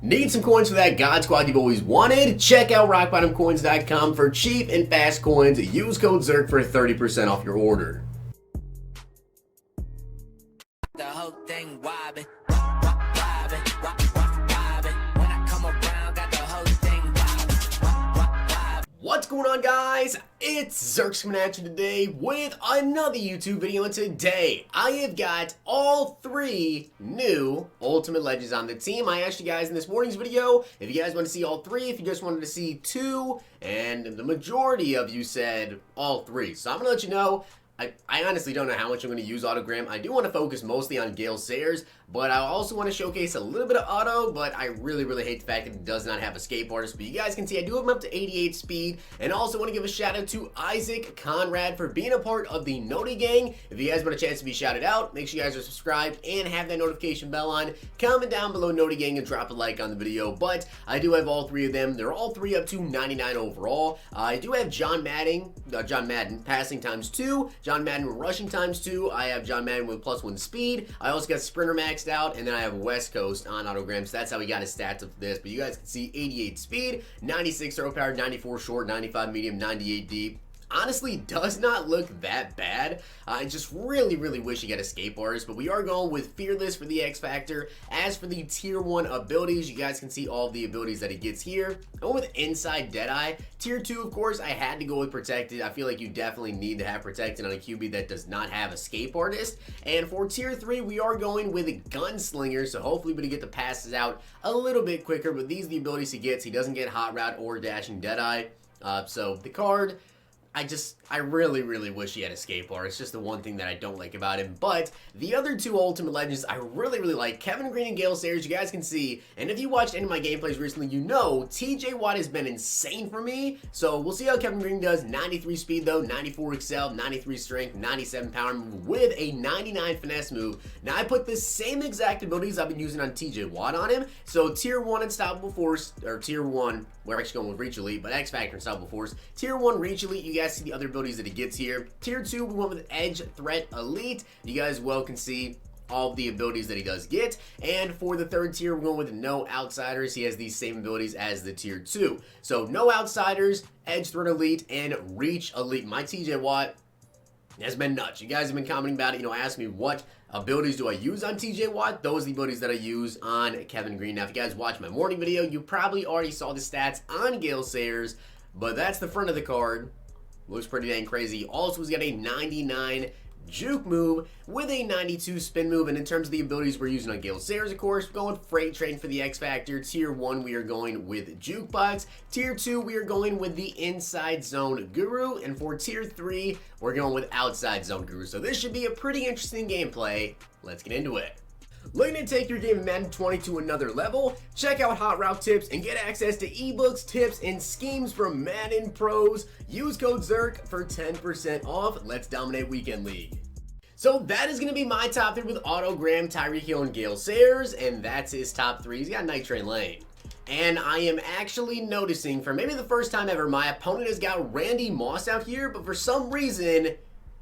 Need some coins for that God Squad you've always wanted? Check out rockbottomcoins.com for cheap and fast coins. Use code ZIRK for 30% off your order. The whole thing wobbin', wobbin'. When I come around, got the whole thing wobbin'. What's going on, guys? It's Zirksee coming at you today with another YouTube video, and today I have got all 3 new Ultimate Legends on the team. I asked you guys in this morning's video if you guys want to see all 3, if you just wanted to see 2, and the majority of you said all 3. So I'm going to let you know. I honestly don't know how much I'm going to use Autogram. I do want to focus mostly on Gale Sayers, but I also want to showcase a little bit of Otto, but I really hate the fact that it does not have escape artist. But you guys can see I do have him up to 88 speed, and also want to give a shout out to Isaac Conrad for being a part of the Noti Gang. If you guys want a chance to be shouted out, make sure you guys are subscribed and have that notification bell on. Comment down below Noti Gang and drop a like on the video, but I do have all 3 of them. They're all 3 up to 99 overall. I do have John Madden passing times 2, John Madden rushing times 2. I have John Madden with +1 speed. I also got Sprinter maxed out, and then I have West Coast on Autogram. So that's how we got his stats up for this. But you guys can see 88 speed, 96 throw power, 94 short, 95 medium, 98 deep. Honestly, does not look that bad. I just really wish you get escape artist, but we are going with Fearless for the X Factor. As for the tier 1 abilities, you guys can see all of the abilities that he gets here. I went with Inside Deadeye. Tier 2, of course, I had to go with Protected. I feel like you definitely need to have Protected on a QB that does not have escape artist. And for tier 3, we are going with Gunslinger, so hopefully we get the passes out a little bit quicker, but these are the abilities he gets. He doesn't get Hot Route or Dashing Deadeye. So the card, I really wish he had escape art. It's just the one thing that I don't like about him. But the other 2 Ultimate Legends I really like. Kevin Greene and Gale Sayers, you guys can see. And if you watched any of my gameplays recently, you know TJ Watt has been insane for me. So we'll see how Kevin Greene does. 93 speed though, 94 excel, 93 strength, 97 power move with a 99 finesse move. Now I put the same exact abilities I've been using on TJ Watt on him. So tier 1 Unstoppable Force, or tier 1, we're actually going with Reach Elite, but X Factor Unstoppable Force. Tier 1 Reach Elite, you guys see the other abilities that he gets here. Tier 2, we went with Edge Threat Elite. You guys can see all of the abilities that he does get. And for the 3rd tier, we're going with No Outsiders. He has these same abilities as the tier 2. So No Outsiders, Edge Threat Elite, and Reach Elite. My TJ Watt has been nuts. You guys have been commenting about it, ask me what abilities do I use on TJ Watt. Those are the abilities that I use on Kevin Greene. Now, if you guys watched my morning video, you probably already saw the stats on Gale Sayers, but that's the front of the card. Looks pretty dang crazy. Also, he's got a 99 juke move with a 92 spin move. And in terms of the abilities we're using on Gale Sayers, of course, we're going with Freight Train for the X Factor. Tier 1, we are going with Jukebox. Tier 2, we are going with the Inside Zone Guru. And for Tier 3, we're going with Outside Zone Guru. So this should be a pretty interesting gameplay. Let's get into it. Looking to take your game of Madden 20 to another level? Check out Hot Route Tips and get access to ebooks, tips, and schemes from Madden pros. Use code ZIRK for 10% off. Let's dominate Weekend League. So that is going to be my top 3 with Otto, Graham, Tyreek Hill, and Gale Sayers, and that's his top 3. He's got Night Train Lane. And I am actually noticing, for maybe the first time ever, my opponent has got Randy Moss out here, but for some reason,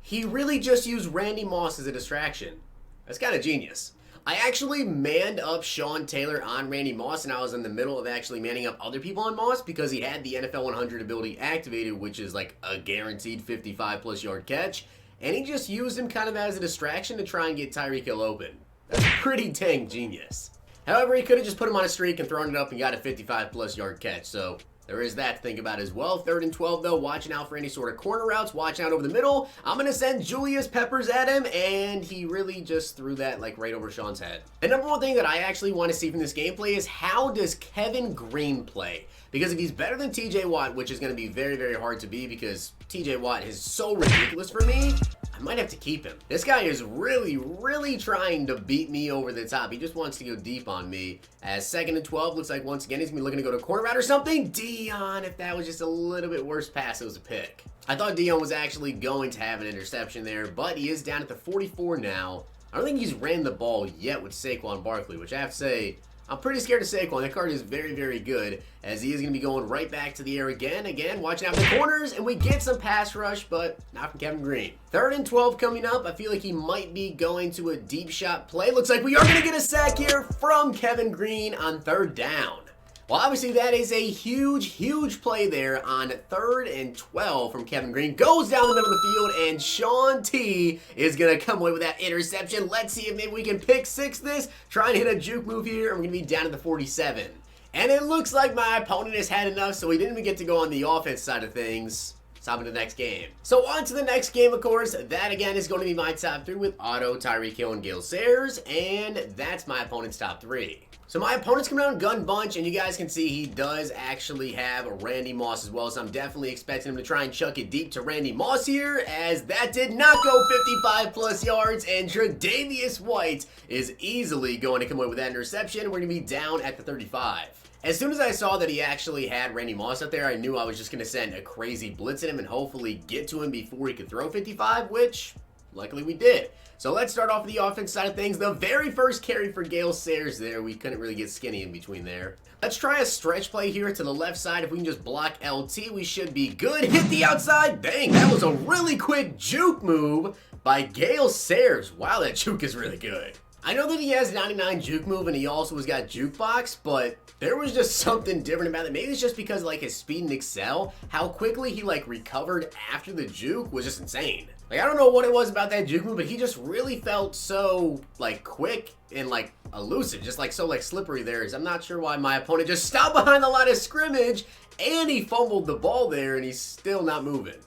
he really just used Randy Moss as a distraction. That's kind of genius. I actually manned up Sean Taylor on Randy Moss, and I was in the middle of actually manning up other people on Moss because he had the NFL 100 ability activated, which is like a guaranteed 55+ yard catch, and he just used him kind of as a distraction to try and get Tyreek Hill open. That's pretty dang genius. However, he could have just put him on a streak and thrown it up and got a 55+ yard catch, so there is that to think about as well. 3rd and 12 though, watching out for any sort of corner routes, watching out over the middle. I'm going to send Julius Peppers at him, and he really just threw that like right over Sean's head. The number 1 thing that I actually want to see from this gameplay is how does Kevin Greene play? Because if he's better than TJ Watt, which is going to be very hard to be because TJ Watt is so ridiculous for me, I might have to keep him. This guy is really trying to beat me over the top. He just wants to go deep on me. As 2nd and 12, looks like once again he's going to be looking to go to corner route or something. Dion, if that was just a little bit worse pass, it was a pick. I thought Dion was actually going to have an interception there, but he is down at the 44 now. I don't think he's ran the ball yet with Saquon Barkley, which I have to say, I'm pretty scared of Saquon. That card is very, very good, as he is going to be going right back to the air again. Again, watching out for the corners, and we get some pass rush, but not from Kevin Greene. 3rd and 12 coming up. I feel like he might be going to a deep shot play. Looks like we are going to get a sack here from Kevin Greene on 3rd down. Well, obviously, that is a huge, huge play there on 3rd and 12 from Kevin Greene. Goes down the middle of the field, and Sean T is going to come away with that interception. Let's see if maybe we can pick 6 this. Try and hit a juke move here, and we're going to be down to the 47. And it looks like my opponent has had enough, so we didn't even get to go on the offense side of things. Let's hop into the next game. So on to the next game, of course. That, again, is going to be my top 3 with Otto, Tyreek Hill, and Gale Sayers. And that's my opponent's top 3. So my opponent's coming out in gun bunch, and you guys can see he does actually have a Randy Moss as well, so I'm definitely expecting him to try and chuck it deep to Randy Moss here, as that did not go 55 plus yards, and Tre'Davious White is easily going to come away with that interception. We're going to be down at the 35. As soon as I saw that he actually had Randy Moss out there, I knew I was just going to send a crazy blitz at him and hopefully get to him before he could throw 55, which luckily we did. So let's start off with the offense side of things. The very first carry for Gale Sayers there. We couldn't really get skinny in between there. Let's try a stretch play here to the left side. If we can just block LT, we should be good. Hit the outside. Dang, that was a really quick juke move by Gale Sayers. Wow, that juke is really good. I know that he has 99 juke move and he also has got jukebox, but there was just something different about it. Maybe it's just because like his speed and excel, how quickly he like recovered after the juke was just insane. Like, I don't know what it was about that juke move, but he just really felt so, like, quick and, like, elusive. Just, like, so, like, slippery there. I'm not sure why my opponent just stopped behind the line of scrimmage, and he fumbled the ball there, and he's still not moving.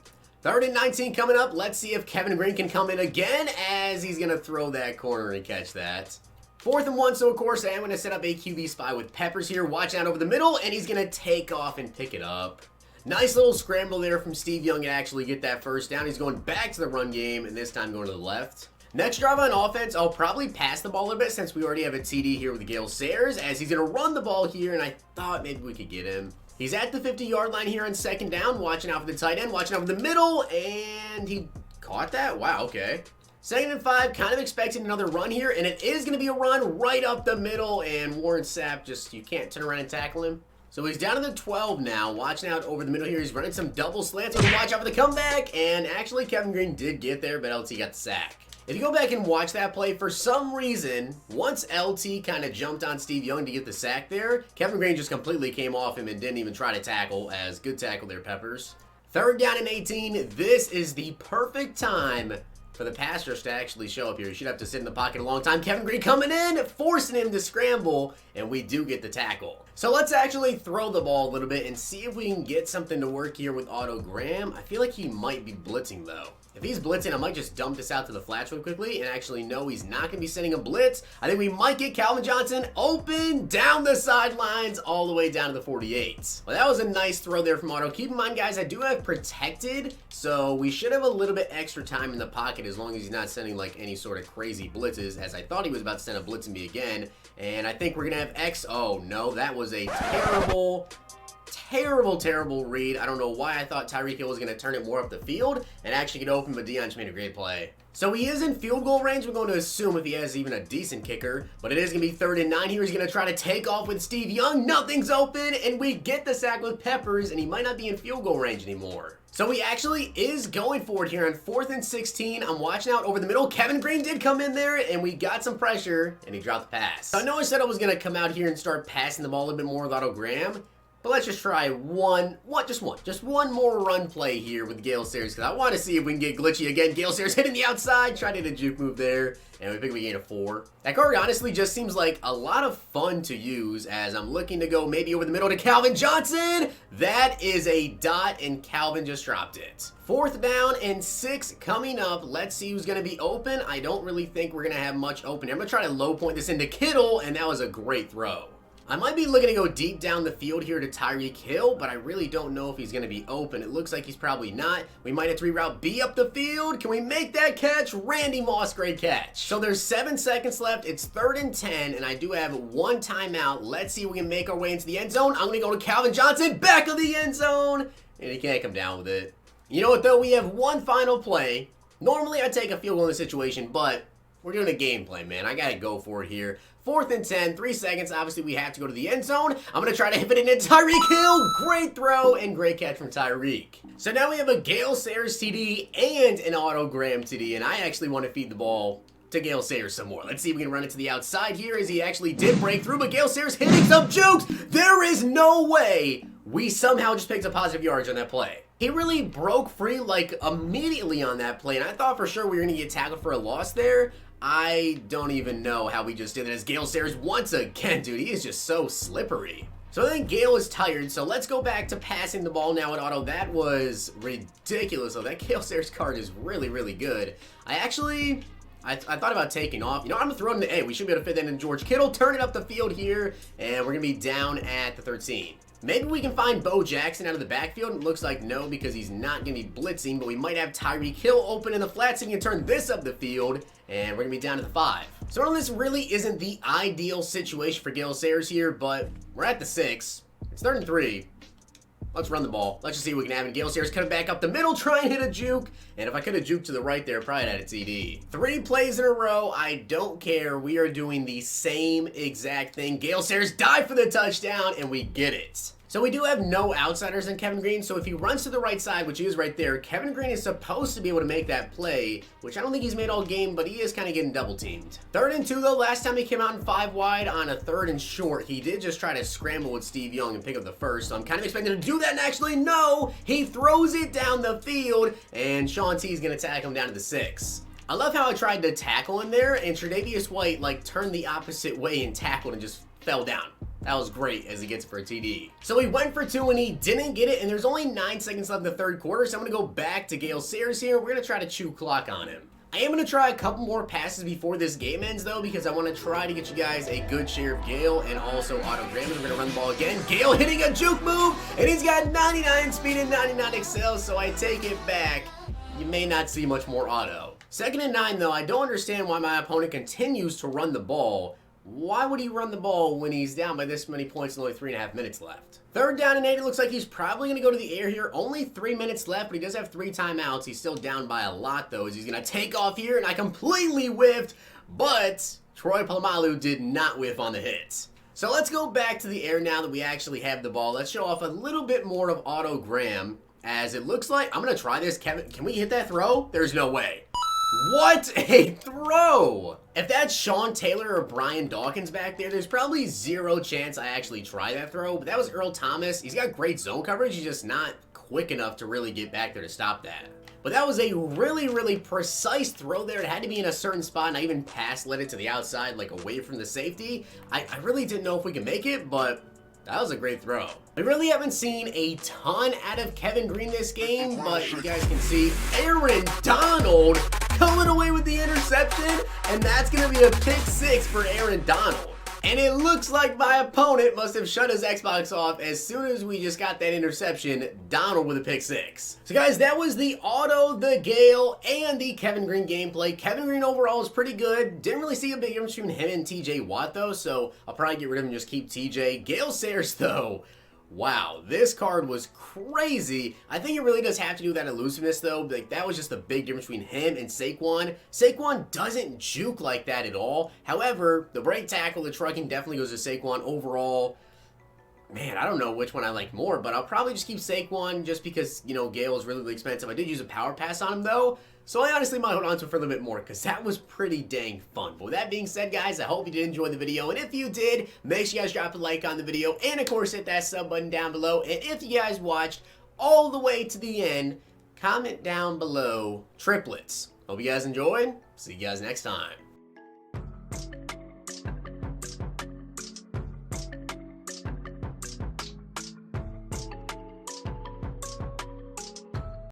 3rd and 19 coming up. Let's see if Kevin Greene can come in again, as he's going to throw that corner and catch that. 4th and 1, so, of course, I am going to set up a QB spy with Peppers here. Watch out over the middle, and he's going to take off and pick it up. Nice little scramble there from Steve Young to actually get that first down. He's going back to the run game, and this time going to the left. Next drive on offense, I'll probably pass the ball a bit since we already have a TD here with Gale Sayers, as he's going to run the ball here, and I thought maybe we could get him. He's at the 50-yard line here on 2nd down, watching out for the tight end, watching out for the middle, and he caught that? Wow, okay. 2nd and 5, kind of expecting another run here, and it is going to be a run right up the middle, and Warren Sapp just, you can't turn around and tackle him. So he's down to the 12 now, watching out over the middle here. He's running some double slants, so watch out for the comeback, and actually Kevin Greene did get there, but LT got the sack. If you go back and watch that play, for some reason, once LT kind of jumped on Steve Young to get the sack there, Kevin Greene just completely came off him and didn't even try to tackle, as good tackle there, Peppers. 3rd down and 18, this is the perfect time for the pass rush to actually show up here. You should have to sit in the pocket a long time. Kevin Greene coming in, forcing him to scramble, and we do get the tackle. So let's actually throw the ball a little bit and see if we can get something to work here with Otto Graham. I feel like he might be blitzing though. If he's blitzing, I might just dump this out to the flats real quickly and actually no, he's not going to be sending a blitz. I think we might get Calvin Johnson open down the sidelines all the way down to the 48. Well, that was a nice throw there from Otto. Keep in mind, guys, I do have protected, so we should have a little bit extra time in the pocket as long as he's not sending like any sort of crazy blitzes, as I thought he was about to send a blitz at me again. And I think we're going to have X. Oh, no, that was a terrible read. I don't know why I thought Tyreek Hill was going to turn it more up the field and actually get open, but Deion made a great play. So he is in field goal range. We're going to assume if he has even a decent kicker, but it is going to be 3rd and 9 here. He's going to try to take off with Steve Young. Nothing's open, and we get the sack with Peppers, and he might not be in field goal range anymore. So he actually is going for it here on 4th and 16. I'm watching out over the middle. Kevin Greene did come in there, and we got some pressure, and he dropped the pass. I know I said I was going to come out here and start passing the ball a little bit more with Otto Graham, but let's just try just one more run play here with Gale Sayers, because I want to see if we can get glitchy again. Gale Sayers hitting the outside, trying to hit a juke move there, and we think we gain a 4. That card honestly just seems like a lot of fun to use, as I'm looking to go maybe over the middle to Calvin Johnson. That is a dot, and Calvin just dropped it. 4th down and 6 coming up. Let's see who's going to be open. I don't really think we're going to have much open here. I'm going to try to low point this into Kittle, and that was a great throw. I might be looking to go deep down the field here to Tyreek Hill, but I really don't know if he's going to be open. It looks like he's probably not. We might have to reroute B up the field. Can we make that catch? Randy Moss, great catch. So there's 7 seconds left. It's 3rd and 10, and I do have 1 timeout. Let's see if we can make our way into the end zone. I'm going to go to Calvin Johnson, back of the end zone, and he can't come down with it. You know what, though? We have 1 final play. Normally, I'd take a field goal in this situation, but We're doing a gameplay, man. I gotta go for it here. 4th and 10, 3 seconds. Obviously, we have to go to the end zone. I'm gonna try to hit it into Tyreek Hill. Great throw and great catch from Tyreek. So now we have a Gale Sayers TD and an Otto Graham TD, and I actually want to feed the ball to Gale Sayers some more. Let's see if we can run it to the outside here as he actually did break through, but Gale Sayers hitting some jukes. There is no way we somehow just picked up positive yards on that play. He really broke free like immediately on that play, and I thought for sure we were going to get tackled for a loss there. I don't even know how we just did it as Gale Sayers once again, dude, he is just so slippery. So I think Gale is tired, so let's go back to passing the ball now at Otto. That was ridiculous, though. That Gale Sayers card is really, really good. I thought about taking off. You know, I'm going to throw it in the A. We should be able to fit that in George Kittle. Turn it up the field here, and we're going to be down at the 13. Maybe we can find Bo Jackson out of the backfield. It looks like no, because he's not going to be blitzing, but we might have Tyreek Hill open in the flat, so we can turn this up the field, and we're going to be down to the 5. So I know this really isn't the ideal situation for Gale Sayers here, but we're at the 6. It's 3rd and 3. Let's run the ball. Let's just see what we can have. And Gale Sayers cut it back up the middle, try and hit a juke. And if I could have juked to the right there, probably had a TD. 3 plays in a row. I don't care. We are doing the same exact thing. Gale Sayers dive for the touchdown, and we get it. So we do have no outsiders in Kevin Greene, so if he runs to the right side, which he is right there, Kevin Greene is supposed to be able to make that play, which I don't think he's made all game, but he is kind of getting double teamed. 3rd and 2 though, last time he came out in 5 wide on a 3rd and short, he did just try to scramble with Steve Young and pick up the first, so I'm kind of expecting him to do that, and actually no, he throws it down the field, and Sean T is going to tackle him down to the 6. I love how I tried to tackle him there, and Tre'Davious White like turned the opposite way and tackled and just fell down. That was great as he gets for a TD. So he went for 2 and he didn't get it, and there's only 9 seconds left in the 3rd quarter, so I'm going to go back to Gale Sayers here. We're going to try to chew clock on him. I am going to try a couple more passes before this game ends, though, because I want to try to get you guys a good share of Gale and also Otto Graham. We're going to run the ball again. Gale hitting a juke move, and he's got 99 speed and 99 excel, so I take it back. You may not see much more Otto. 2nd and 9, though, I don't understand why my opponent continues to run the ball. Why would he run the ball when he's down by this many points and only 3.5 minutes left? 3rd down and 8, it looks like he's probably going to go to the air here. Only 3 minutes left, but he does have 3 timeouts. He's still down by a lot, though, as he's going to take off here, and I completely whiffed, but Troy Polamalu did not whiff on the hit. So let's go back to the air now that we actually have the ball. Let's show off a little bit more of Otto Graham, as it looks like, I'm going to try this. Kevin, can we hit that throw? There's no way. What a throw! If that's Sean Taylor or Brian Dawkins back there, there's probably 0 chance I actually try that throw, but that was Earl Thomas. He's got great zone coverage, he's just not quick enough to really get back there to stop that. But that was a really, really precise throw there. It had to be in a certain spot, and I even led it to the outside, like away from the safety. I really didn't know if we could make it, but that was a great throw. We really haven't seen a ton out of Kevin Greene this game, but you guys can see Aaron Donald going away with the interception, and that's going to be a pick 6 for Aaron Donald. And it looks like my opponent must have shut his Xbox off as soon as we just got that interception. Donald with a pick 6. So guys, that was the Otto, the Gale, and the Kevin Greene gameplay. Kevin Greene overall is pretty good. Didn't really see a big difference between him and TJ Watt though, so I'll probably get rid of him and just keep TJ. Gale Sayers though, wow, this card was crazy. I think it really does have to do with that elusiveness though. Like, that was just the big difference between him and Saquon. Saquon doesn't juke like that at all. However, the break tackle, the trucking definitely goes to Saquon overall. Man, I don't know which one I like more, but I'll probably just keep Saquon just because, you know, Gale is really, really expensive. I did use a power pass on him though, so I honestly might hold on to it for a little bit more because that was pretty dang fun. But with that being said, guys, I hope you did enjoy the video. And if you did, make sure you guys drop a like on the video. And, of course, hit that sub button down below. And if you guys watched all the way to the end, comment down below triplets. Hope you guys enjoyed. See you guys next time.